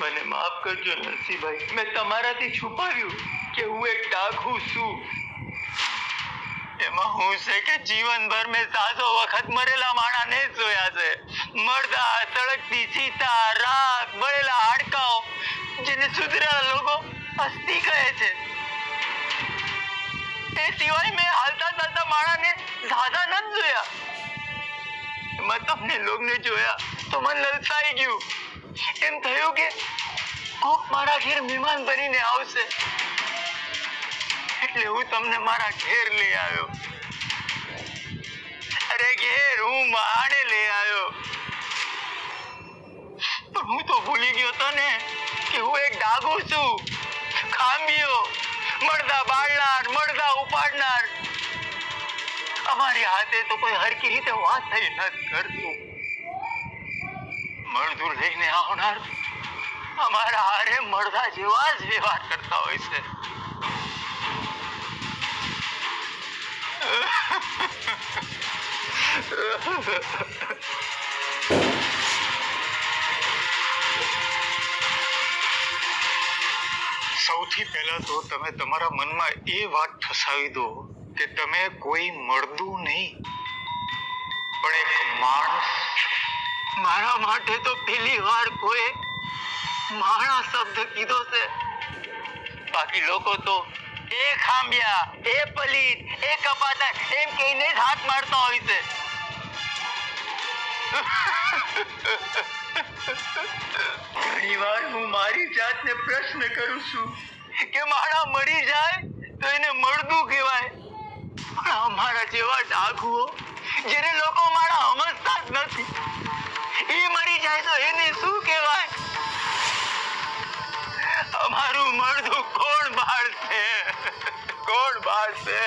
મને માફ કરજો નરસિંહભાઈ, મેં તમારાથી છુપાવ્યું કે હું એક ડાકુ છું. એમાં હું છે કે જીવનભર મેં સાજો વખત મરેલા માણાને જ જોયા છે. મરદા, સળગતી ચિતા, રાખ, બળેલા હાડકાઓ, જેને સુધરેલા લોકો અસ્થિ કહે છે. એ સિવાય મેં હાલતા ચાલતા માણાને ઝાઝા નથી જોયા. એમાં તમને લોકોને જોયા તો મને લલચાઈ ગયું. એમ થયું કે કોક મારા ઘેર મહેમાન બનીને આવશે, એટલે હું તમને મારા ઘેર લઈ આવ્યો. અરે ઘેર હું માણે લઈ આવ્યો. પણ હું તો ભૂલી ગયો તો ને કે હું એક ડાઘો છું, ખાંભીઓ, મળદા બાળનાર, મળદા ઉપાડનાર. અમારી હાથે તો કોઈ હરકી રીતે વાત થઈ નથી કરતું. મળદું લઈને આવનાર અમારા હારે મળદા જેવા જ વ્યવહાર કરતા હોય છે. સૌથી પહેલા તો તમે તમારા મનમાં એ વાત ફસાવી દો કે તમે કોઈ મળદું નહીં, પણ એક માણસ છો. મારા માટે તો પહેલી વાર કોઈ માણા શબ્દ કીધો છે. બાકી લોકો તો એ ખાંભ્યા, એ પલીત, એ કપાતા એમ કહીને જ હાથ મારતા હોય છે. ઘણી વાર હું મારી જાતને પ્રશ્ન કરું છું કે માણા મરી જાય તો એને મળદું કહેવાય, પણ અમારા જેવા ડાઘુઓ જેને લોકો માણા સમજતા જ નથી, એ મરી જાય તો એને શું કહેવાય? અમારું મળદું કોણ બાળશે? કોણ બાળશે?